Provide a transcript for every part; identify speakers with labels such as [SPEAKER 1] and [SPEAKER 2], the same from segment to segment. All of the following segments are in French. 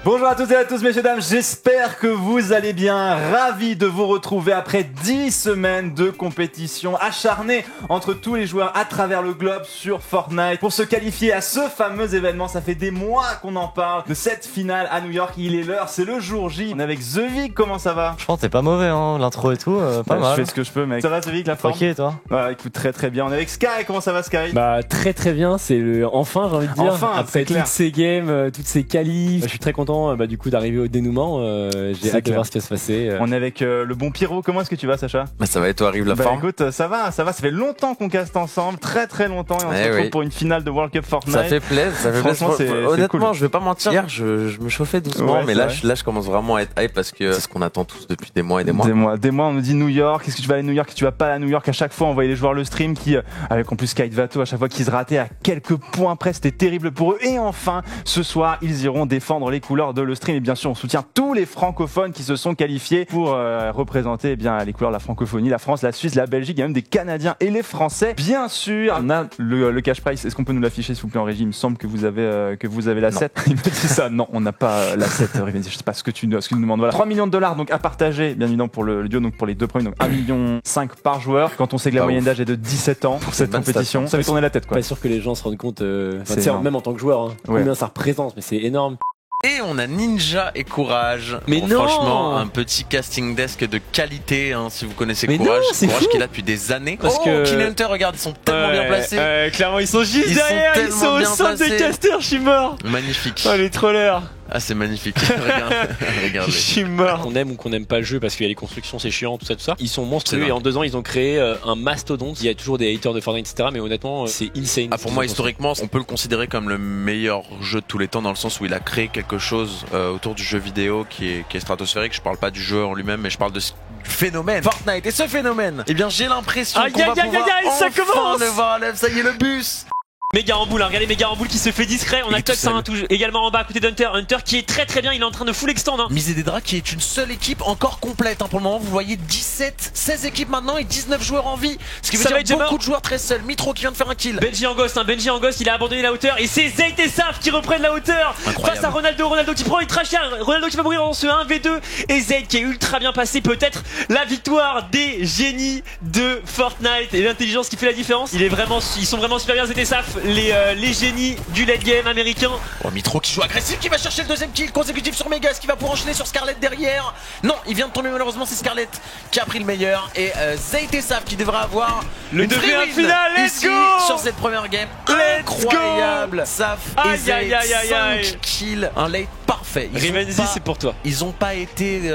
[SPEAKER 1] Bonjour à toutes et à tous, messieurs, dames, j'espère que vous allez bien. Ravi de vous retrouver après 10 semaines de compétition acharnée entre tous les joueurs à travers le globe sur Fortnite pour se qualifier à ce fameux événement. Ça fait des mois qu'on en parle de cette finale à New York. Il est l'heure, c'est le jour J. On est avec The Vic, comment ça va?
[SPEAKER 2] Je pense que t'es pas mauvais, hein, l'intro et tout, pas mal.
[SPEAKER 1] Je fais ce que je peux, mec. Ça va, The Vic, la forme?
[SPEAKER 2] Ok, toi?
[SPEAKER 1] Ouais, écoute, très très bien. On est avec Sky, comment ça va, Sky?
[SPEAKER 3] Bah, très très bien, c'est le enfin, j'ai envie de dire.
[SPEAKER 1] Enfin,
[SPEAKER 3] après toutes ces games, toutes ces qualifs, je suis très content du coup d'arriver au dénouement. J'ai hâte de voir ce qui va se passer.
[SPEAKER 1] On est avec le bon Pyro, comment est-ce que tu vas, Sacha?
[SPEAKER 4] Bah ça va, et toi, arrive la forme?
[SPEAKER 1] Écoute, ça va, ça fait longtemps qu'on caste ensemble, très très longtemps, et on se retrouve pour une finale de World Cup Fortnite.
[SPEAKER 4] Ça fait plaisir,
[SPEAKER 1] Franchement, c'est
[SPEAKER 4] honnêtement,
[SPEAKER 1] cool.
[SPEAKER 4] je vais pas mentir, hier je me chauffais doucement,
[SPEAKER 1] Ouais,
[SPEAKER 4] mais là je commence vraiment à être hype parce que c'est ce qu'on attend tous depuis des mois et des mois.
[SPEAKER 1] Des mois, on nous dit New York, est-ce que tu vas aller à New York, est-ce que tu vas pas à New York? À chaque fois, on voyait les joueurs le stream qui, avec en plus Kite Vato, à chaque fois qu'ils se rataient à quelques points près, c'était terrible pour eux. Et enfin, ce soir, ils iront défendre les couleurs de le stream. Et bien sûr, on soutient tous les francophones qui se sont qualifiés pour représenter les couleurs de la francophonie, la France, la Suisse, la Belgique, il y a même des Canadiens et les Français. Bien sûr, on a le cash prize. Est-ce qu'on peut nous l'afficher, s'il vous plaît, en régie? Il me semble que vous avez la 7. Il me dit ça. Non, on n'a pas la 7. Je sais pas ce que tu nous demandes. Voilà. 3 millions de dollars donc à partager, bien évidemment, pour le duo, donc pour les deux premiers, donc 1,5 million par joueur. Quand on sait que la moyenne d'âge est de 17 ans pour cette compétition, ça fait tourner la tête, quoi.
[SPEAKER 3] Pas sûr que les gens se rendent compte,
[SPEAKER 1] même
[SPEAKER 3] en tant que joueur, combien ça représente, mais c'est énorme.
[SPEAKER 4] Et on a Ninja et Courage.
[SPEAKER 3] Mais non,
[SPEAKER 4] franchement, un petit casting desk de qualité, si vous connaissez
[SPEAKER 3] mais
[SPEAKER 4] Courage.
[SPEAKER 3] Non,
[SPEAKER 4] Courage qui est là depuis des années.
[SPEAKER 3] Parce que
[SPEAKER 4] Kill Hunter, regarde, ils sont tellement bien placés.
[SPEAKER 3] Clairement, ils sont juste derrière, ils sont au centre des casters, je suis mort.
[SPEAKER 4] Magnifique.
[SPEAKER 3] Oh, les trollers.
[SPEAKER 4] Ah, c'est magnifique. Regardez.
[SPEAKER 3] Je suis mort. Qu'on aime ou qu'on n'aime pas le jeu parce qu'il y a les constructions, c'est chiant, tout ça. Ils sont monstrueux et en 2 ans, ils ont créé un mastodonte. Il y a toujours des haters de Fortnite, etc. Mais honnêtement, c'est insane.
[SPEAKER 4] Ah, pour moi, historiquement, on peut le considérer comme le meilleur jeu de tous les temps dans le sens où il a créé quelque chose autour du jeu vidéo qui est stratosphérique. Je parle pas du jeu en lui-même, mais je parle du phénomène Fortnite. Et ce phénomène, eh bien, j'ai l'impression qu'on va pouvoir
[SPEAKER 3] ça commence.
[SPEAKER 4] le voir à l'œuvre. Ça y est, le bus.
[SPEAKER 5] Méga Ramboul, regardez Méga Ramboul qui se fait discret. On a Tux également en bas à côté d'Hunter. Hunter qui est très très bien, il est en train de full extend.
[SPEAKER 4] Misé des Dracs qui est une seule équipe encore complète. Pour le moment, vous voyez 16 équipes maintenant et 19 joueurs en vie. Ce qui veut dire beaucoup de joueurs très seuls. Mitro qui vient de faire un kill.
[SPEAKER 5] Benji en ghost, il a abandonné la hauteur. Et c'est Zayt et Saf qui reprennent la hauteur.
[SPEAKER 4] Incroyable.
[SPEAKER 5] Face à Ronaldo. Ronaldo qui prend une trachère. Ronaldo qui va mourir dans ce 1v2. Et Zayt qui est ultra bien passé. Peut-être la victoire des génies de Fortnite. Et l'intelligence qui fait la différence. Ils sont vraiment super bien, Zayt et Saf. Les génies du late game américain.
[SPEAKER 4] Oh, Mitro qui joue agressif, qui va chercher le deuxième kill consécutif sur Megas, qui va pour enchaîner sur Scarlett derrière. Non, il vient de tomber malheureusement, c'est Scarlett qui a pris le meilleur. Et Zayt et Saf qui devrait avoir
[SPEAKER 5] le 2v1 final. Let's go
[SPEAKER 4] sur cette première game. Incroyable. Saf et Zayt, 5 kills, un late parfait.
[SPEAKER 5] Rivenzi, c'est pour toi.
[SPEAKER 4] Ils ont pas été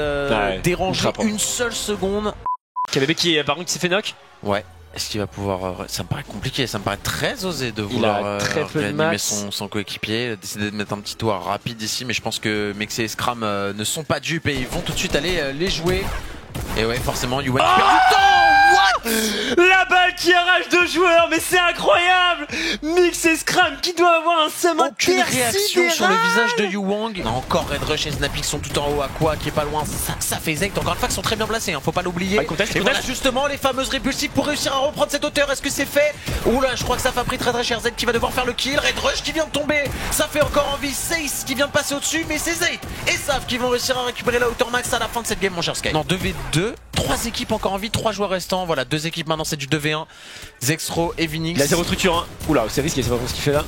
[SPEAKER 4] dérangés une seule seconde.
[SPEAKER 5] KBB qui par contre qui s'est fait knock.
[SPEAKER 4] Ouais. Est-ce qu'il va pouvoir... Ça me paraît compliqué, ça me paraît très osé de vouloir réanimer son coéquipier, décider de mettre un petit tour rapide ici, mais je pense que Mexé et Scram ne sont pas dupes et ils vont tout de suite aller les jouer. Et ouais, forcément, Yuan qui perd du temps. What?
[SPEAKER 5] La balle qui arrache 2 joueurs, mais c'est incroyable. Mix et Scram qui doit avoir un seum
[SPEAKER 4] aucune réaction sur le visage de Yu Wang. On a encore Red Rush et Snappy qui sont tout en haut, Aqua qui est pas loin. Ça fait Zayt, encore une fois, qui sont très bien placés, faut pas l'oublier. Et voilà justement les fameuses répulsives pour réussir à reprendre cette hauteur. Est-ce que c'est fait? Oula, je crois que ça a pris très très cher. Zayt qui va devoir faire le kill. Red Rush qui vient de tomber. Ça fait encore envie. Sace qui vient de passer au-dessus, mais c'est Zayt et Saf qui vont réussir à récupérer la hauteur max à la fin de cette game, mon cher Sky. Non, 2v2, 3 équipes encore en vie, 3 joueurs restants. Voilà, 2 équipes maintenant, c'est du 2v1. Zexro et Vinix.
[SPEAKER 5] Il a 0 structure.
[SPEAKER 3] Oula, c'est risqué, c'est pas ce qu'il fait là.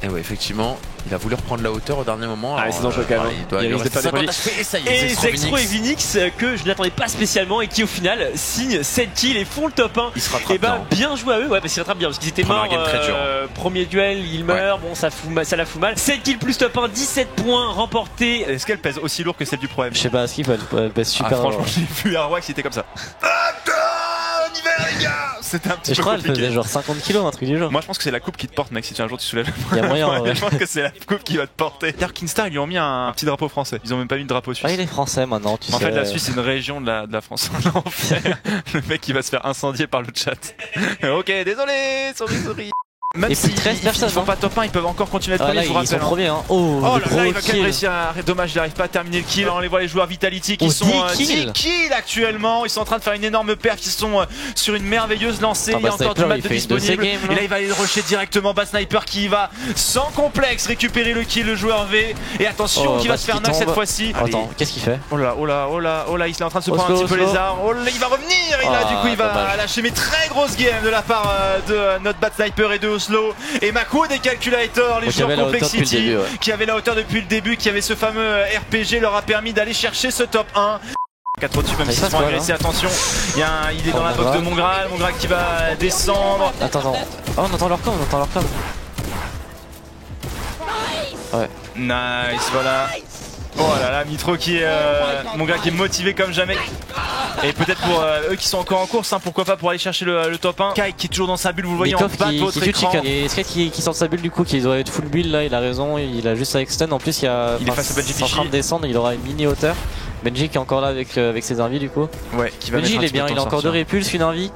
[SPEAKER 4] Et ouais, effectivement, il a voulu reprendre la hauteur au dernier moment.
[SPEAKER 3] Ah, c'est dangereux quand même.
[SPEAKER 4] Il risque de pas
[SPEAKER 5] et ça y est, et Zexro et Vinix que je n'attendais pas spécialement et qui au final signent 7 kills et font le top 1.
[SPEAKER 4] Ils se rattrapent.
[SPEAKER 5] Et bah bien joué à eux, ouais, parce qu'ils rattrapent bien parce qu'ils étaient morts. Premier duel, ils meurent, bon ça la fout mal. 7 kills plus top 1, 17 points remportés.
[SPEAKER 1] Est-ce qu'elle pèse aussi lourd que celle du Pro M?
[SPEAKER 2] Je sais pas, ce qu'il pèse super.
[SPEAKER 1] Franchement, j'ai vu Arwax, il était comme ça. Les gars, c'était un petit peu compliqué. Je crois
[SPEAKER 2] qu'elle faisait genre 50 kilos, un truc du genre.
[SPEAKER 1] Moi je pense que c'est la coupe qui te porte, mec, si un jour tu soulèves.
[SPEAKER 2] Il y a moyen.
[SPEAKER 1] Je pense que c'est la coupe qui va te porter. Darkinstar, ils lui ont mis un petit drapeau français. Ils ont même pas mis de drapeau suisse.
[SPEAKER 2] Ah, il est français maintenant, tu sais.
[SPEAKER 1] En fait, la Suisse c'est une région de la France. Le mec il va se faire incendier par le chat. Ok, désolé, sorry. Même
[SPEAKER 2] Et
[SPEAKER 1] si
[SPEAKER 2] plus de 13
[SPEAKER 1] ils
[SPEAKER 2] personnes,
[SPEAKER 1] sont
[SPEAKER 2] hein.
[SPEAKER 1] pas top 1, ils peuvent encore continuer à être
[SPEAKER 2] Ah,
[SPEAKER 1] premiers,
[SPEAKER 2] là,
[SPEAKER 1] je vous
[SPEAKER 2] ils sont
[SPEAKER 1] rappelle.
[SPEAKER 2] premiers, hein. Oh,
[SPEAKER 1] Oh
[SPEAKER 2] le
[SPEAKER 1] là
[SPEAKER 2] gros
[SPEAKER 1] là, il va quand même
[SPEAKER 2] kill.
[SPEAKER 1] réussir à... Dommage, il n'arrive pas à terminer le kill. On les voit, les joueurs Vitality qui
[SPEAKER 2] Oh,
[SPEAKER 1] sont
[SPEAKER 2] 10
[SPEAKER 1] 10 kills actuellement. Ils sont en train de faire une énorme perf, ils sont sur une merveilleuse lancée.
[SPEAKER 2] Ah,
[SPEAKER 1] Il y a
[SPEAKER 2] bah,
[SPEAKER 1] encore du
[SPEAKER 2] Sniper,
[SPEAKER 1] mat
[SPEAKER 2] il
[SPEAKER 1] de
[SPEAKER 2] fait une de ses
[SPEAKER 1] disponible.
[SPEAKER 2] games,
[SPEAKER 1] Et
[SPEAKER 2] là.
[SPEAKER 1] là, il va aller le rusher directement. Bad Sniper qui va sans complexe récupérer le kill, le joueur V. Et attention,
[SPEAKER 2] Oh,
[SPEAKER 1] qui va
[SPEAKER 2] bah,
[SPEAKER 1] se faire
[SPEAKER 2] qui
[SPEAKER 1] knock cette
[SPEAKER 2] tombe.
[SPEAKER 1] fois-ci.
[SPEAKER 2] Attends, qu'est-ce qu'il fait?
[SPEAKER 1] Oh là, oh là, oh là, oh là, il est en train de se
[SPEAKER 2] Oslo,
[SPEAKER 1] prendre un petit peu
[SPEAKER 2] Oslo.
[SPEAKER 1] les armes. Oh là, il va revenir. Et là,
[SPEAKER 2] Ah,
[SPEAKER 1] du coup, il va
[SPEAKER 2] dommage.
[SPEAKER 1] lâcher mes très grosses games de la part de notre Bad Sniper et de Oslo. Et Mako des Calculators, les
[SPEAKER 2] Donc, il y
[SPEAKER 1] joueurs
[SPEAKER 2] avait la hauteur depuis le
[SPEAKER 1] Complexity
[SPEAKER 2] début, ouais.
[SPEAKER 1] qui avaient la hauteur depuis le début, qui avait ce fameux RPG, leur a permis d'aller chercher ce top 1. 4 au-dessus, même
[SPEAKER 2] Ça
[SPEAKER 1] s'ils
[SPEAKER 2] se
[SPEAKER 1] se font
[SPEAKER 2] passe,
[SPEAKER 1] agresser, attention. Il est dans
[SPEAKER 2] Oh,
[SPEAKER 1] la box de Mongraal qui va descendre.
[SPEAKER 2] Attends. Oh, on entend leur com,
[SPEAKER 1] Nice, voilà. Oh là là, Mitro qui est Mongraal qui est motivé comme jamais. Et peut-être pour eux qui sont encore en course, hein, pourquoi pas pour aller chercher le top 1. Kai qui est toujours dans sa bulle, vous le voyez en
[SPEAKER 2] Nikov
[SPEAKER 1] bas de votre
[SPEAKER 2] qui
[SPEAKER 1] écran.
[SPEAKER 2] et Skate qui sort de sa bulle du coup, qui doit être full build là, il a raison, il a juste sa extend. En plus, il
[SPEAKER 1] est face à Benji
[SPEAKER 2] c'est en train de descendre, il aura une mini hauteur. Benji qui est encore là avec ses invies du coup.
[SPEAKER 1] Ouais, qui va
[SPEAKER 2] Benji
[SPEAKER 1] mettre un
[SPEAKER 2] il est
[SPEAKER 1] petit
[SPEAKER 2] bien,
[SPEAKER 1] peu de
[SPEAKER 2] il a
[SPEAKER 1] temps
[SPEAKER 2] encore deux
[SPEAKER 1] sortir.
[SPEAKER 2] répulses, une envie.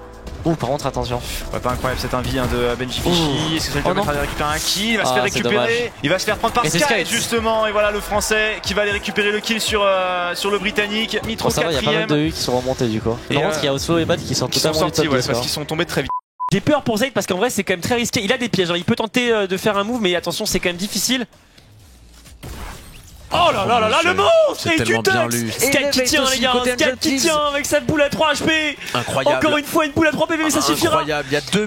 [SPEAKER 2] Ouh, par contre, attention.
[SPEAKER 1] Ouais, pas incroyable cette envie de Benji Fichy. Est-ce que ça lui
[SPEAKER 2] Oh
[SPEAKER 1] permettra
[SPEAKER 2] non.
[SPEAKER 1] de récupérer un kill? Il va se
[SPEAKER 2] Ah,
[SPEAKER 1] faire
[SPEAKER 2] c'est
[SPEAKER 1] récupérer.
[SPEAKER 2] dommage.
[SPEAKER 1] Il va se faire prendre par
[SPEAKER 2] Et c'est
[SPEAKER 1] Sky
[SPEAKER 2] Sky.
[SPEAKER 1] justement. Et voilà le français qui va aller récupérer le kill sur le britannique. Mitro
[SPEAKER 2] Bon, ça va, il y a pas mal
[SPEAKER 1] 4ème.
[SPEAKER 2] de U qui sont remontés du coup.
[SPEAKER 1] Et
[SPEAKER 2] Par contre, il y a Oslo et Bad qui sont
[SPEAKER 1] Qui sont
[SPEAKER 2] totalement du
[SPEAKER 1] sortis,
[SPEAKER 2] top
[SPEAKER 1] ouais,
[SPEAKER 2] 10,
[SPEAKER 1] parce
[SPEAKER 2] quoi.
[SPEAKER 1] qu'ils sont tombés très vite.
[SPEAKER 5] J'ai peur pour Zayd parce qu'en vrai c'est quand même très risqué. Il a des pièges, hein. Il peut tenter de faire un move, mais attention, c'est quand même difficile. Oh là là là là, le monstre!
[SPEAKER 4] C'est
[SPEAKER 5] Et
[SPEAKER 4] tellement
[SPEAKER 5] du
[SPEAKER 4] bien
[SPEAKER 5] Tux!
[SPEAKER 4] lu.
[SPEAKER 5] Sky qui tient, les gars, Sky qui tient avec sa boule à 3 HP.
[SPEAKER 4] Incroyable.
[SPEAKER 5] Encore une fois, une boule à 3 PV, mais ça suffira.
[SPEAKER 4] Incroyable, il y a deux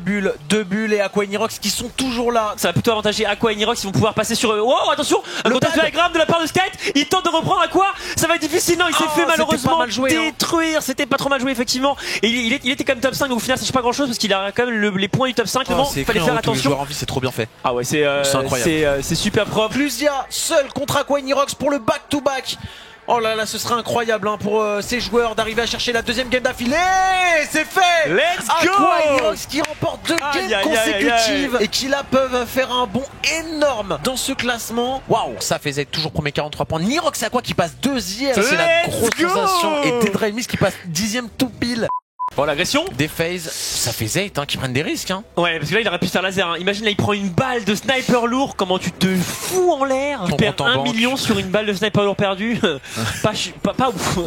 [SPEAKER 4] bulles et Aqua Nirox qui sont toujours là.
[SPEAKER 5] Ça va plutôt avantager Aqua et Nirox, ils vont pouvoir passer sur eux. Oh, attention! Un
[SPEAKER 4] Le
[SPEAKER 5] contest
[SPEAKER 4] pad.
[SPEAKER 5] diagramme de la part de Sky. Il tente de reprendre Aqua. Ça va être difficile. Non, il s'est
[SPEAKER 4] Oh,
[SPEAKER 5] fait
[SPEAKER 4] c'était pas
[SPEAKER 5] malheureusement
[SPEAKER 4] mal joué, hein.
[SPEAKER 5] détruire. C'était pas trop mal joué, effectivement. Et il était comme top 5, mais au final, c'est pas grand chose parce qu'il a quand même les points du top 5. Mais bon,
[SPEAKER 4] C'est
[SPEAKER 5] fallait
[SPEAKER 4] écrit en
[SPEAKER 5] faire
[SPEAKER 4] haut, tous les joueurs
[SPEAKER 5] attention.
[SPEAKER 4] en vie, c'est trop bien fait.
[SPEAKER 5] Ah ouais, c'est
[SPEAKER 4] incroyable.
[SPEAKER 5] c'est super propre.
[SPEAKER 4] Plusia seul contre Aqua Nirox pour le back-to-back. Oh là là, ce serait incroyable hein, pour ces joueurs d'arriver à chercher la deuxième game d'affilée. C'est fait.
[SPEAKER 5] Let's go!
[SPEAKER 4] Aqua Nirox qui remporte 2
[SPEAKER 5] Aïe,
[SPEAKER 4] games
[SPEAKER 5] aïe, aïe,
[SPEAKER 4] consécutives
[SPEAKER 5] aïe.
[SPEAKER 4] et qui là peuvent faire un bond énorme dans ce classement. Waouh, ça faisait toujours premier 43 points. Nirox Aqua qui passe deuxième, ça, c'est la
[SPEAKER 5] Let's
[SPEAKER 4] grosse
[SPEAKER 5] go!
[SPEAKER 4] sensation. Et Dead Remis qui passe 10ème tout pile.
[SPEAKER 5] Bon, l'agression.
[SPEAKER 4] Des phases, ça fait Zayt hein, qui prennent des risques. Hein.
[SPEAKER 5] Ouais, parce que là, il aurait pu se faire laser. Hein. Imagine, là, il prend une balle de sniper lourd. Comment tu te fous en l'air?
[SPEAKER 4] Ton
[SPEAKER 5] Perdre
[SPEAKER 4] compte en
[SPEAKER 5] 1
[SPEAKER 4] banque.
[SPEAKER 5] million sur une balle de sniper lourd perdue. pas ouf.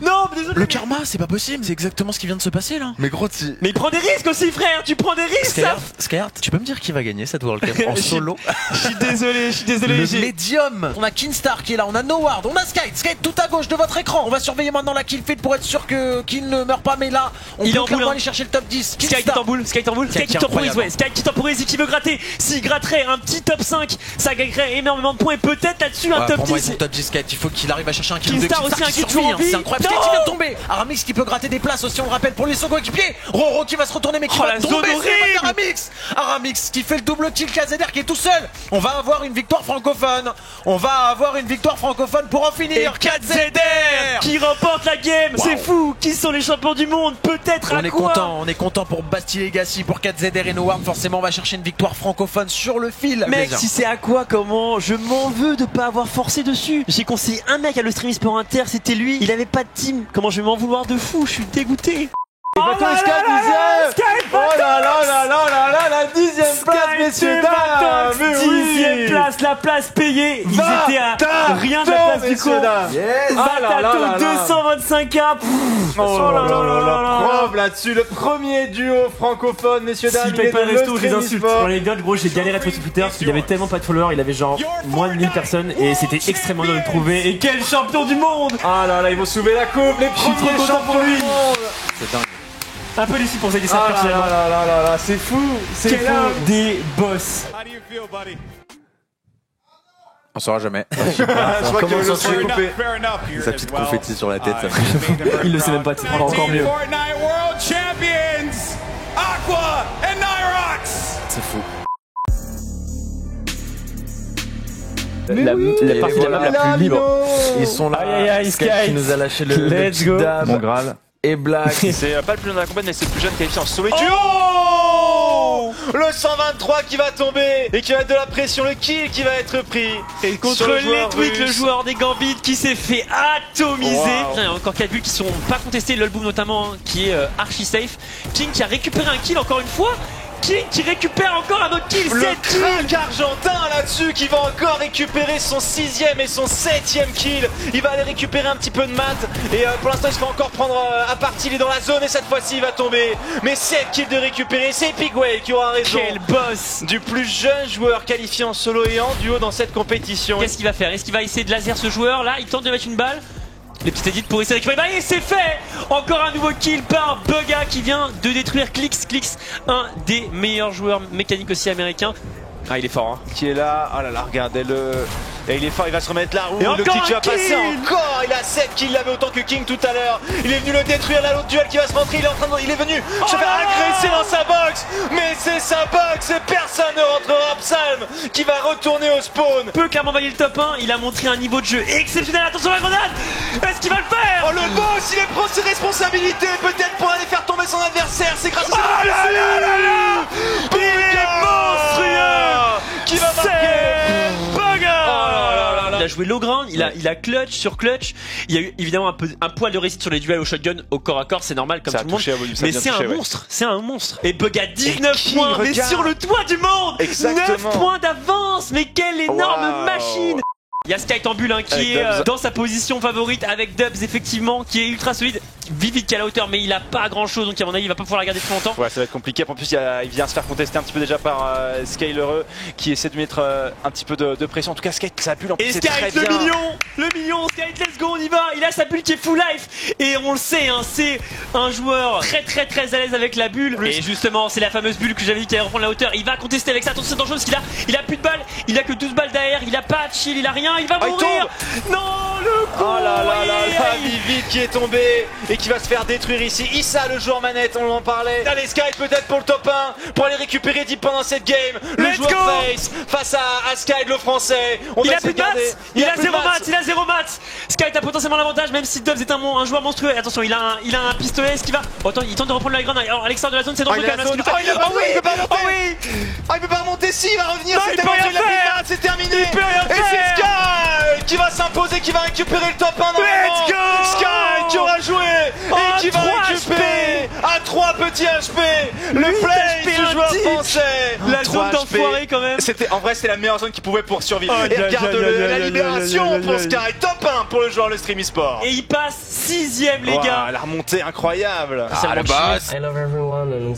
[SPEAKER 5] Non, mais désolé.
[SPEAKER 4] Le karma, c'est pas possible, c'est exactement ce qui vient de se passer là.
[SPEAKER 6] Mais gros,
[SPEAKER 5] Mais il prend des risques aussi, frère. Tu prends des risques, ça.
[SPEAKER 4] Skyheart, tu peux me dire qui va gagner cette World Cup en solo?
[SPEAKER 5] Je suis désolé,
[SPEAKER 4] Le
[SPEAKER 5] j'ai-
[SPEAKER 4] médium. On a Kinstar qui est là, on a Noward, on a Skate tout à gauche de votre écran. On va surveiller maintenant la kill feed pour être sûr que qu'il ne meurt pas. Mais là, on
[SPEAKER 5] Il est
[SPEAKER 4] peut
[SPEAKER 5] en
[SPEAKER 4] clairement
[SPEAKER 5] boule, hein.
[SPEAKER 4] aller chercher le top 10.
[SPEAKER 5] Sky qui
[SPEAKER 4] Kinstar.
[SPEAKER 5] t'emboule, Sky qui temporise,
[SPEAKER 4] incroyable.
[SPEAKER 5] ouais. Sky qui temporise et qui veut gratter. S'il gratterait un petit top 5, ça gagnerait énormément de points et peut-être là-dessus un
[SPEAKER 4] Ouais,
[SPEAKER 5] top
[SPEAKER 4] pour moi,
[SPEAKER 5] 10.
[SPEAKER 4] ils sont top 10 Skate. Il faut qu'il arrive à chercher un kill de
[SPEAKER 5] Kinstar
[SPEAKER 4] Kinstar
[SPEAKER 5] aussi, un
[SPEAKER 4] qui
[SPEAKER 5] kill
[SPEAKER 4] survit,
[SPEAKER 5] toujours en vie.
[SPEAKER 4] c'est incroyable.
[SPEAKER 5] Non.
[SPEAKER 4] Skate qui vient de tomber. Aramix qui peut gratter des places aussi, on le rappelle, pour les son coéquipiers. Roro qui va se retourner mais qui
[SPEAKER 5] Oh,
[SPEAKER 4] va
[SPEAKER 5] la
[SPEAKER 4] tomber.
[SPEAKER 5] zone
[SPEAKER 4] C'est
[SPEAKER 5] horrible.
[SPEAKER 4] Aramix. Aramix qui fait le double kill. KZR qui est tout seul. On va avoir une victoire francophone. On va avoir une victoire francophone pour en
[SPEAKER 5] Et
[SPEAKER 4] finir.
[SPEAKER 5] 4ZR qui remporte la game.
[SPEAKER 4] Wow.
[SPEAKER 5] C'est fou. Qui sont les champions du monde? Peut-être à quoi?
[SPEAKER 4] On est content pour Bastille Legacy, pour 4ZR et Noward. Forcément, on va chercher une victoire francophone sur le fil.
[SPEAKER 5] Mec,
[SPEAKER 4] Plaisir.
[SPEAKER 5] si c'est à quoi, comment? Je m'en veux de pas avoir forcé dessus. J'ai conseillé un mec à le stream Sport Inter, c'était lui. Il avait pas de team. Comment je vais m'en vouloir de fou? Je suis dégoûté.
[SPEAKER 1] Et bateau Sky 10ème. Oh là là là là là là, la 10ème place, messieurs dames. Mais oui.
[SPEAKER 5] 10ème place, la place payée. Ils étaient à rien de la place du coup.
[SPEAKER 1] messieurs dames. Ah là là là là.
[SPEAKER 5] 225k.
[SPEAKER 1] Oh là là là là, preuve là-dessus, le premier duo francophone, messieurs dames.
[SPEAKER 5] S'il paye pas le resto, je les insulte. Pour l'anecdote, gros, j'ai galéré à trouver sur Twitter parce qu'il avait tellement pas de followers, il avait genre moins de 1000 personnes et c'était extrêmement dur de le trouver. Et quel champion du monde!
[SPEAKER 1] Ah là là, ils vont soulever la coupe, les
[SPEAKER 5] trop
[SPEAKER 1] premiers
[SPEAKER 5] content pour
[SPEAKER 1] champions
[SPEAKER 5] lui.
[SPEAKER 1] du monde.
[SPEAKER 2] C'est dingue.
[SPEAKER 5] Un peu déçu pour Zayd
[SPEAKER 1] Ah là
[SPEAKER 5] personnellement.
[SPEAKER 1] là là là là, c'est fou, c'est
[SPEAKER 5] Quel
[SPEAKER 1] fou.
[SPEAKER 5] homme des boss.
[SPEAKER 6] on saura jamais.
[SPEAKER 1] Je crois que le son est coupé.
[SPEAKER 6] Sa petite confetti sur la tête, ça fait.
[SPEAKER 5] Il le sait même pas, c'est encore mieux.
[SPEAKER 7] Fortnite World Champions, Aqua and Nyrox.
[SPEAKER 6] C'est fou.
[SPEAKER 5] La partie de la map la plus libre.
[SPEAKER 6] Ils sont là.
[SPEAKER 5] Aïe, aïe, aïe,
[SPEAKER 6] Sky
[SPEAKER 5] Sky.
[SPEAKER 6] qui nous a lâché le
[SPEAKER 5] Let's
[SPEAKER 6] petit
[SPEAKER 5] go.
[SPEAKER 6] dab.
[SPEAKER 1] Mon Graal.
[SPEAKER 6] Et Black.
[SPEAKER 1] C'est pas le plus jeune de la compète, mais c'est le plus jeune qualifié en sauvé duo. Oh, le 123 qui va tomber et qui va être de la pression, le kill qui va être pris.
[SPEAKER 5] Et contre
[SPEAKER 1] sur le joueur
[SPEAKER 5] Ledwick, le
[SPEAKER 1] russe.
[SPEAKER 5] joueur des Gambits qui s'est fait atomiser.
[SPEAKER 1] Wow.
[SPEAKER 5] Il y a encore 4 bulles qui sont pas contestées, Lolboom notamment, qui est archi safe. King qui a récupéré un kill encore une fois. King qui récupère encore un autre kill.
[SPEAKER 8] Le
[SPEAKER 5] 7 kills.
[SPEAKER 8] crack argentin là-dessus qui va encore récupérer son 6ème et son 7ème kill. Il va aller récupérer un petit peu de mat et pour l'instant il se fait encore prendre à partie. Il est dans la zone et cette fois-ci il va tomber. Mais 7 kills de récupérer, c'est Pigway qui aura raison.
[SPEAKER 5] Quel boss!
[SPEAKER 8] Du plus jeune joueur qualifié en solo et en duo dans cette compétition.
[SPEAKER 5] Qu'est-ce qu'il va faire? Est-ce qu'il va essayer de laser ce joueur là? Il tente de mettre une balle. Les petites édits pour essayer de récupérer. Bah, et c'est fait! Encore un nouveau kill par Bugha qui vient de détruire Clix. Clix, un des meilleurs joueurs mécaniques aussi américains.
[SPEAKER 8] Ah, il est fort, hein. Qui est là? Oh là là, regardez-le. Et il est fort, il va se remettre la roue.
[SPEAKER 5] Et
[SPEAKER 8] Le
[SPEAKER 5] encore
[SPEAKER 8] kick va
[SPEAKER 5] un kill.
[SPEAKER 8] passer encore. Il a 7 kills, il avait autant que King tout à l'heure. Il est venu le détruire là, l'autre duel qui va se rentrer. Il est venu se faire agresser dans sa box. Mais c'est sa box et personne ne rentrera. Psalm qui va retourner au spawn.
[SPEAKER 5] Peut clairement valider le top 1. Il a montré un niveau de jeu exceptionnel. Attention à la grenade! Est-ce qu'il va le faire?
[SPEAKER 8] Oh le boss, il prend ses responsabilités. Peut-être pour aller faire tomber son adversaire. C'est grâce à ça.
[SPEAKER 5] Oh là là là là! Il est monstrueux!
[SPEAKER 8] Qui va marquer?
[SPEAKER 5] Il a joué low ground, il a clutch sur clutch. Il y a eu évidemment un poil de réussite sur les duels au shotgun au corps à corps, c'est normal comme
[SPEAKER 8] Ça
[SPEAKER 5] tout le monde.
[SPEAKER 8] a touché,
[SPEAKER 5] Mais c'est un monstre, c'est un monstre. Et Bugha 19
[SPEAKER 8] King,
[SPEAKER 5] points, mais
[SPEAKER 8] regarde.
[SPEAKER 5] sur le toit du monde.
[SPEAKER 8] Exactement.
[SPEAKER 5] 9 points d'avance, mais quelle énorme
[SPEAKER 8] Wow.
[SPEAKER 5] machine. Il y a Sky en bulle hein, qui
[SPEAKER 8] Avec
[SPEAKER 5] est
[SPEAKER 8] Dubs.
[SPEAKER 5] dans sa position favorite avec Dubs effectivement qui est ultra solide. Vivid qui est à la hauteur mais il a pas grand chose donc à mon avis il va pas pouvoir la garder plus longtemps.
[SPEAKER 8] Ouais, ça va être compliqué. En plus, il vient se faire contester un petit peu déjà par Skylereux qui essaie de mettre un petit peu de pression. En tout cas, Sky, ça bulle en plus.
[SPEAKER 5] Et
[SPEAKER 8] C'est
[SPEAKER 5] Sky
[SPEAKER 8] très
[SPEAKER 5] le
[SPEAKER 8] bien.
[SPEAKER 5] million, Sky, let's go, on y va. Il a sa bulle qui est full life et on le sait, hein, c'est un joueur très à l'aise avec la bulle. Et justement, c'est la fameuse bulle que j'avais dit qui allait reprendre la hauteur. Il va contester avec ça. Attention, c'est dangereux parce qu'il a plus de balles, il a que 12 balles derrière, il a pas de shield, il a rien, il va
[SPEAKER 8] il
[SPEAKER 5] mourir. Non, le coup.
[SPEAKER 8] Oh là là là là,
[SPEAKER 5] aïe.
[SPEAKER 8] Vivid qui est tombé et qui va se faire détruire ici. Issa le joueur manette, on en parlait. Allez Sky peut-être pour le top 1 pour aller récupérer Deep pendant cette game. Le
[SPEAKER 5] Let's
[SPEAKER 8] joueur
[SPEAKER 5] go.
[SPEAKER 8] face à Sky le français. On
[SPEAKER 5] Il
[SPEAKER 8] va
[SPEAKER 5] a plus de maths,
[SPEAKER 8] garder.
[SPEAKER 5] il a
[SPEAKER 8] plus de
[SPEAKER 5] 0 maths, il a 0 maths. Sky a potentiellement l'avantage même si Dubs est un joueur monstrueux. Attention, il a un pistolet, est-ce qu'il va... Oh, attends, il tente de reprendre la grande. Alors à l'extérieur de la zone, c'est dangereux quand même.
[SPEAKER 8] il peut pas remonter.
[SPEAKER 5] Oh oui.
[SPEAKER 8] Ah, il peut pas remonter, si, il va revenir.
[SPEAKER 5] Non,
[SPEAKER 8] C'est
[SPEAKER 5] il peut rien
[SPEAKER 8] terminé,
[SPEAKER 5] faire.
[SPEAKER 8] c'est terminé.
[SPEAKER 5] Il peut rien
[SPEAKER 8] Et
[SPEAKER 5] faire.
[SPEAKER 8] c'est Sky qui va s'imposer, qui va récupérer le top 1 normalement.
[SPEAKER 5] Let's go.
[SPEAKER 8] Sky qui aura joué et qui va
[SPEAKER 5] 3
[SPEAKER 8] récupérer à 3 petits HP le play
[SPEAKER 5] HP
[SPEAKER 8] du joueur
[SPEAKER 5] indique.
[SPEAKER 8] français.
[SPEAKER 5] La
[SPEAKER 8] 3
[SPEAKER 5] zone d'enfoiré quand même.
[SPEAKER 8] En vrai, c'était la meilleure zone qu'il pouvait pour survivre.
[SPEAKER 5] Oh,
[SPEAKER 8] Et regarde la
[SPEAKER 5] aïe,
[SPEAKER 8] libération
[SPEAKER 5] aïe,
[SPEAKER 8] pour
[SPEAKER 5] aïe,
[SPEAKER 8] Sky. Top 1 pour le joueur le Stream eSport.
[SPEAKER 5] Et il passe 6ème les gars.
[SPEAKER 8] La remontée incroyable.
[SPEAKER 4] Ah, le boss.
[SPEAKER 9] I love everyone and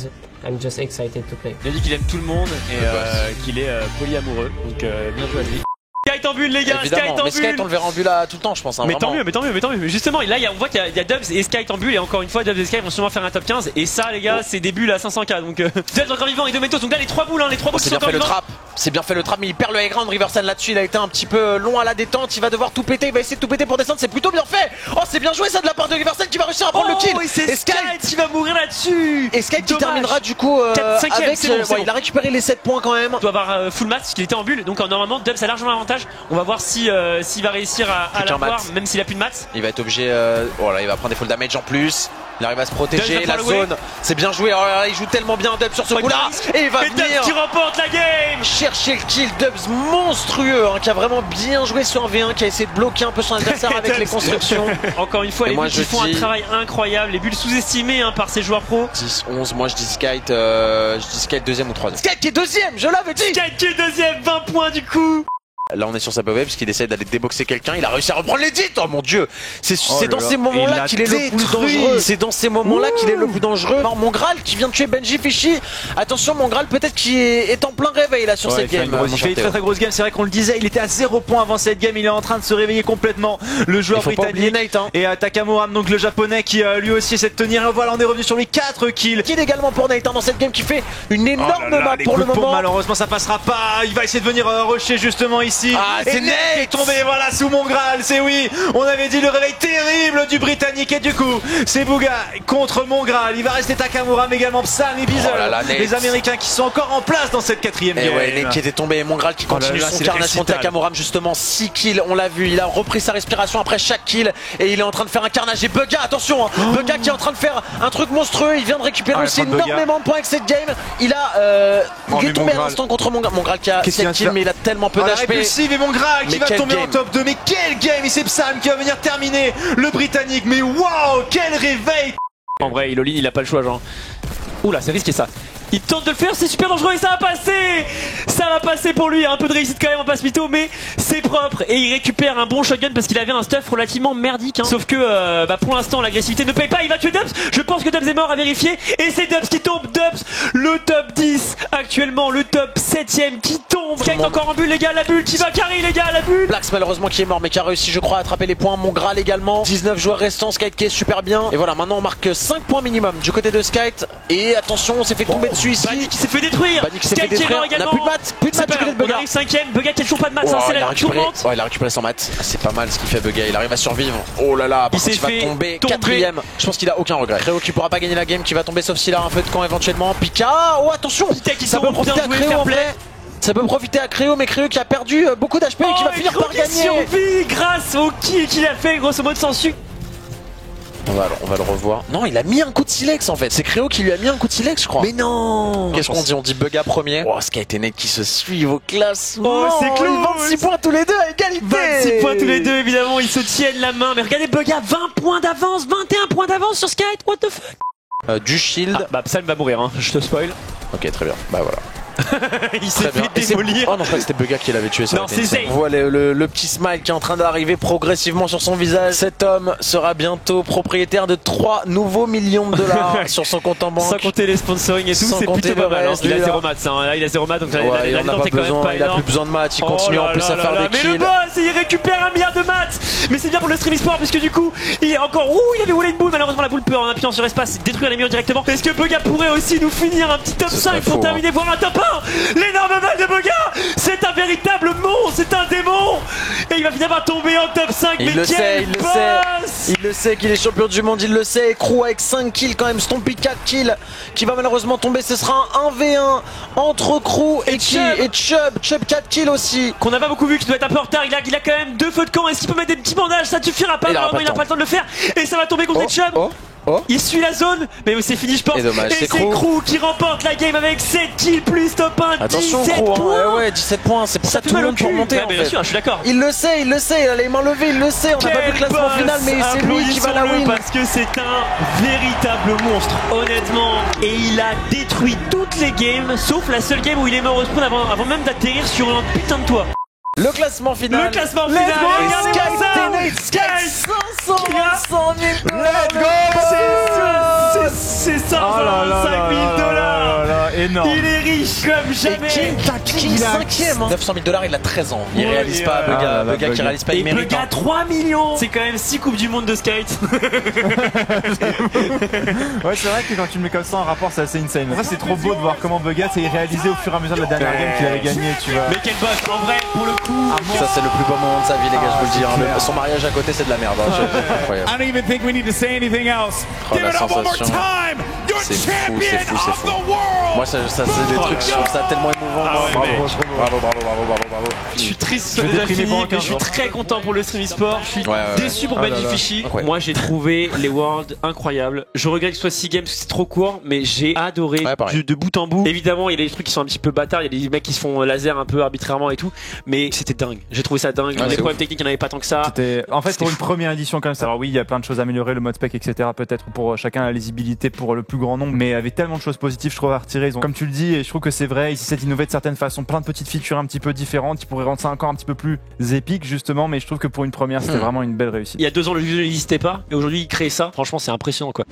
[SPEAKER 9] I'm just excited to play.
[SPEAKER 5] Il a dit qu'il aime tout le monde et qu'il est polyamoureux. Donc bien joué à lui. Sky en bulle les gars,
[SPEAKER 4] Évidemment,
[SPEAKER 5] Sky en
[SPEAKER 4] mais Sky,
[SPEAKER 5] bulle.
[SPEAKER 4] on le verra en bulle là tout le temps, je pense. Hein,
[SPEAKER 5] Mais tant
[SPEAKER 4] vraiment.
[SPEAKER 5] mieux. Mais justement, là, on voit qu'il y a Dubs et Sky en bulle. Et encore une fois, Dubs et Sky vont sûrement faire un top 15. Et ça, les gars, c'est des bulles à 500k. Donc, Dubs encore vivant et Dometos. Donc là, les 3 boules, hein, les 3 boules
[SPEAKER 4] C'est
[SPEAKER 5] qui sont
[SPEAKER 4] bien fait
[SPEAKER 5] encore
[SPEAKER 4] le
[SPEAKER 5] vivants.
[SPEAKER 4] trap, c'est bien fait le trap, mais il perd le high ground. Riversan là-dessus, il a été un petit peu long à la détente. Il va devoir tout péter, il va essayer de tout péter pour descendre. C'est plutôt bien fait. Oh, c'est bien joué ça de la part de Riversan qui va réussir à prendre le kill.
[SPEAKER 5] Et c'est
[SPEAKER 4] Et
[SPEAKER 5] Sky qui va mourir là-dessus.
[SPEAKER 4] Et Sky qui
[SPEAKER 5] Dommage.
[SPEAKER 4] terminera du coup
[SPEAKER 5] 5ème,
[SPEAKER 4] avec.
[SPEAKER 5] c'est bon, c'est bon.
[SPEAKER 4] Il a récupéré les 7 points quand même.
[SPEAKER 5] Il doit avoir full mat parce qu'il était en bulle. Donc normalement, Dubs a largement l'avantage. On va voir si s'il va réussir à
[SPEAKER 4] Plus qu'un
[SPEAKER 5] l'avoir,
[SPEAKER 4] mat.
[SPEAKER 5] même s'il a plus de maths.
[SPEAKER 4] Il va être obligé. Oh là, il va prendre des full damage en plus. Il arrive à se protéger.
[SPEAKER 5] Dubs va
[SPEAKER 4] La
[SPEAKER 5] pouvoir le
[SPEAKER 4] zone, c'est bien joué. Oh là là, il joue tellement bien Dubs sur ce coup-là. Et il va
[SPEAKER 5] Et Dubs
[SPEAKER 4] venir
[SPEAKER 5] qui remporte la game.
[SPEAKER 4] chercher le kill. Dubs monstrueux, hein, qui a vraiment bien joué sur un V1, qui a essayé de bloquer un peu son adversaire avec les constructions.
[SPEAKER 5] Encore une fois,
[SPEAKER 4] Et
[SPEAKER 5] les
[SPEAKER 4] moi,
[SPEAKER 5] bulles qui
[SPEAKER 4] je
[SPEAKER 5] font un
[SPEAKER 4] dis-
[SPEAKER 5] travail incroyable. Les bulles sous-estimées hein, par ces joueurs pros.
[SPEAKER 4] 10, 11, moi je dis Skite, deuxième ou troisième. Skite qui est deuxième, je l'avais dit.
[SPEAKER 5] Sky qui est deuxième, 20 points du coup.
[SPEAKER 4] Là on est sur sa POV parce qu'il essaie d'aller déboxer quelqu'un, il a réussi à reprendre les 10. Oh mon dieu, c'est
[SPEAKER 8] là
[SPEAKER 4] dans
[SPEAKER 8] là.
[SPEAKER 4] ces
[SPEAKER 8] Il
[SPEAKER 4] moments-là
[SPEAKER 8] l'a
[SPEAKER 4] qu'il est le plus
[SPEAKER 8] détruit.
[SPEAKER 4] dangereux. C'est dans ces moments-là qu'il est le plus dangereux. Alors, Mongral qui vient de tuer Benji Fishy. Attention, Mongral peut-être qui est en plein réveil là sur cette game.
[SPEAKER 8] Il fait une très grosse game, c'est vrai qu'on le disait, il était à 0 points avant cette game, il est en train de se réveiller complètement, le joueur
[SPEAKER 4] Il faut pas oublier
[SPEAKER 8] britannique.
[SPEAKER 4] Nate, hein.
[SPEAKER 8] Et Takamura, donc le japonais qui lui aussi essaie de tenir, et voilà on est revenu sur lui, 4 kills.
[SPEAKER 4] Kill également pour Nate hein, dans cette game qui fait une énorme map
[SPEAKER 8] les
[SPEAKER 4] pour
[SPEAKER 8] coups
[SPEAKER 4] le
[SPEAKER 8] de pompe,
[SPEAKER 4] moment.
[SPEAKER 8] malheureusement ça passera pas, il va essayer de venir rusher justement ici.
[SPEAKER 4] Ah,
[SPEAKER 8] Et
[SPEAKER 4] c'est Nate
[SPEAKER 8] qui est tombé voilà sous mon Graal, c'est oui, on avait dit le réveil terrible du britannique et du coup c'est Bugha contre mon Graal, il va rester Takamura mais également Psalm et Bizzle,
[SPEAKER 4] Oh là là, Nate.
[SPEAKER 8] les américains qui sont encore en place dans cette 4ème game.
[SPEAKER 4] Et ouais, Nate qui était tombé, Mongral qui continue
[SPEAKER 8] là là,
[SPEAKER 4] son
[SPEAKER 8] c'est le
[SPEAKER 4] carnage contre
[SPEAKER 8] récital.
[SPEAKER 4] Takamura, justement 6 kills, on l'a vu, il a repris sa respiration après chaque kill et il est en train de faire un carnage. Et Bugha, attention, hein, Bugha qui est en train de faire un truc monstrueux, il vient de récupérer
[SPEAKER 8] Ah,
[SPEAKER 4] aussi
[SPEAKER 8] le point de Bugha.
[SPEAKER 4] énormément de points avec cette game. Il a il
[SPEAKER 8] mais
[SPEAKER 4] est tombé à
[SPEAKER 8] Mongral.
[SPEAKER 4] l'instant contre Mongral qui a
[SPEAKER 8] Qu'est-ce qu'il
[SPEAKER 4] 7
[SPEAKER 8] vient de
[SPEAKER 4] kills
[SPEAKER 8] faire
[SPEAKER 4] mais il a tellement peu
[SPEAKER 8] Oh, la
[SPEAKER 4] d'HP.
[SPEAKER 8] répulsive et mon Graal qui
[SPEAKER 4] Mais
[SPEAKER 8] va
[SPEAKER 4] quel
[SPEAKER 8] tomber en
[SPEAKER 4] game.
[SPEAKER 8] top 2. Mais quel game! Et c'est Psalm qui va venir terminer le britannique. Mais waouh, quel réveil!
[SPEAKER 5] En vrai, Ilolin il a pas le choix, genre. Oula, c'est risqué ça. Il tente de le faire, c'est super dangereux et ça va passer. Ça va passer pour lui, un peu de réussite quand même, on passe mytho, mais c'est propre. Et il récupère un bon shotgun parce qu'il avait un stuff relativement merdique. Sauf que pour l'instant l'agressivité ne paye pas, il va tuer Dubs. Je pense que Dubs est mort à vérifier. Et c'est Dubs qui tombe, Dubs, le top 10 actuellement, le top 7ème qui tombe. Kite encore en bulle les gars, la bulle qui va carry les gars, la bulle.
[SPEAKER 4] Blax malheureusement qui est mort mais qui a réussi je crois à attraper les points. Mon Graal également, 19 joueurs restants, Skite qui est super bien. Et voilà, maintenant on marque 5 points minimum du côté de Skite. Et attention, on s'est fait tomber dessus ici.
[SPEAKER 5] Bani qui s'est fait détruire.
[SPEAKER 4] Bani qui s'est fait détruire, on a plus de maths du côté de
[SPEAKER 5] On
[SPEAKER 4] Bugga.
[SPEAKER 5] arrive 5ème, Bugga qui a toujours pas de maths, c'est la tourmente.
[SPEAKER 4] Il a récupéré 100 maths. C'est pas mal ce qu'il fait Bugga, il arrive à survivre. Oh là là, par contre il va tomber 4ème. Je pense qu'il a aucun regret. Créo qui pourra pas gagner la game, qui va tomber sauf s'il a un feu de camp éventuellement. Pika, oh attention, ça peut profiter à Créo en vrai. Ça peut profiter à Créo, mais Créo qui a perdu beaucoup d'HP et qui va finir par gagner.
[SPEAKER 5] Survie grâce au kill qu'il a fait, grosso modo sans su.
[SPEAKER 4] On va le revoir. Non, il a mis un coup de silex en fait. C'est Créo qui lui a mis un coup de silex, je crois. Mais non. Qu'est-ce qu'on dit? On dit Bugga premier. Oh, Skite et Nate qui se suivent au classement.
[SPEAKER 5] Oh, c'est cool.
[SPEAKER 4] 26 points tous les deux à égalité.
[SPEAKER 5] 26 points tous les deux, évidemment. Ils se tiennent la main. Mais regardez, Bugga, 20 points d'avance, 21 points d'avance sur Skite. What the fuck?
[SPEAKER 4] Du shield.
[SPEAKER 5] Psalm va mourir, hein. Je te spoil.
[SPEAKER 4] Ok, très bien. Bah voilà.
[SPEAKER 5] Il s'est fait démolir.
[SPEAKER 4] Oh non, je crois que c'était Bugga qui l'avait tué.
[SPEAKER 5] Non, c'est Zane.
[SPEAKER 4] On voit le petit smile qui est en train d'arriver progressivement sur son visage. Cet homme sera bientôt propriétaire de 3 nouveaux millions de dollars sur son compte en banque.
[SPEAKER 5] Sans compter les sponsoring et tout, c'est plutôt pas mal. Il a 0 maths, là il a 0 maths, donc
[SPEAKER 4] il a plus besoin de maths, il continue en plus à faire des kills.
[SPEAKER 5] Mais le boss, il récupère 1 milliard de maths. Mais c'est bien pour le stream e-sport puisque du coup, il est encore. Ouh, il avait roulé une boule, malheureusement la boule peut en appuyant sur espace détruire les murs directement. Est-ce que Bugga pourrait aussi nous finir un petit top 5 pour terminer, voir un top 1? L'énorme balle de Bugga, c'est un véritable monstre, c'est un démon. Et il va finir par tomber en top 5.
[SPEAKER 4] Il le sait, il le sait qu'il est champion du monde, il le sait. Crew avec 5 kills quand même, Stompy 4 kills qui va malheureusement tomber. Ce sera un 1v1 entre Crew et Chubb. Chubb 4 kills aussi.
[SPEAKER 5] Qu'on n'a pas beaucoup vu, qui doit être un peu en retard. Il a quand même 2 feux de camp. Est-ce qu'il peut mettre des petits bandages? Ça ne suffira pas. Normalement, il n'a pas le temps de le faire. Et ça va tomber contre Chubb. Il suit la zone, mais c'est fini je pense.
[SPEAKER 4] Et
[SPEAKER 5] c'est Crew qui remporte la game avec 7 kills plus top 1.
[SPEAKER 4] Attention 17
[SPEAKER 5] Crew,
[SPEAKER 4] points. Ouais, 17 points, c'est pour ça tout le monde pour monter.
[SPEAKER 5] Bien sûr, je suis d'accord.
[SPEAKER 4] Il le sait, il a les mains levées, il le sait. On n'a pas vu le classement final, mais c'est lui qui va la win.
[SPEAKER 5] Parce que c'est un véritable monstre, honnêtement. Et il a détruit toutes les games, sauf la seule game où il est mort au spawn avant même d'atterrir sur un putain de toit.
[SPEAKER 4] Le classement final.
[SPEAKER 5] Le classement final. Regardez-moi ça.
[SPEAKER 4] Skite 500 000
[SPEAKER 5] Let's go. C'est 125 000 dollars.
[SPEAKER 1] Énorme.
[SPEAKER 5] Il est riche comme jamais.
[SPEAKER 4] King 5ème. 900 000 dollars, il a 13 ans. Il réalise pas, Bugga qui réalise pas, il mérite.
[SPEAKER 5] Bugga 3 millions. C'est quand même 6 coupes du monde de Skite.
[SPEAKER 1] Ouais, c'est vrai que quand tu le mets comme ça en rapport, c'est assez insane. Ça, c'est trop beau de voir comment Bugga s'est réalisé au fur et à mesure de la dernière game qu'il avait gagné, tu vois.
[SPEAKER 5] Mais quel boss, en vrai, pour le coup.
[SPEAKER 4] Ça, c'est le plus beau moment de sa vie, les gars, je vous le dis. Hein. Son mariage à côté, c'est de la merde.
[SPEAKER 7] I don't even think we need to say anything else. Give it up one more time. You're champion of the world.
[SPEAKER 4] Moi, ça c'est des trucs, je trouve ça tellement émouvant. Bravo.
[SPEAKER 5] Je suis triste, c'est déjà fini, mais je suis très content pour le stream e-sport. Je suis déçu pour Benji Fishy. Moi, j'ai trouvé les Worlds incroyables. Je regrette que ce soit 6 games parce que c'est trop court, mais j'ai adoré de bout en bout. Évidemment, il y a des trucs qui sont un petit peu bâtards. Il y a des mecs qui se font laser un peu arbitrairement et tout, mais c'était dingue. J'ai trouvé ça dingue. Les problèmes techniques, il n'y en avait pas tant que ça.
[SPEAKER 1] En fait, pour une première édition comme ça, alors oui, il y a plein de choses à améliorer, le mode spec, etc. Peut-être pour chacun la lisibilité pour le plus grand nombre, mais il y avait tellement de choses positives, je trouve, à retirer. Comme tu le dis, et je trouve que c'est vrai, ils essaient d'innover de certaines façons, plein de petites features un petit peu différentes, qui pourraient rendre ça encore un petit peu plus épique, justement, mais je trouve que pour une première, c'était vraiment une belle réussite.
[SPEAKER 5] Il y a 2 ans, le jeu n'existait pas, et aujourd'hui, ils créent ça. Franchement, c'est impressionnant, quoi.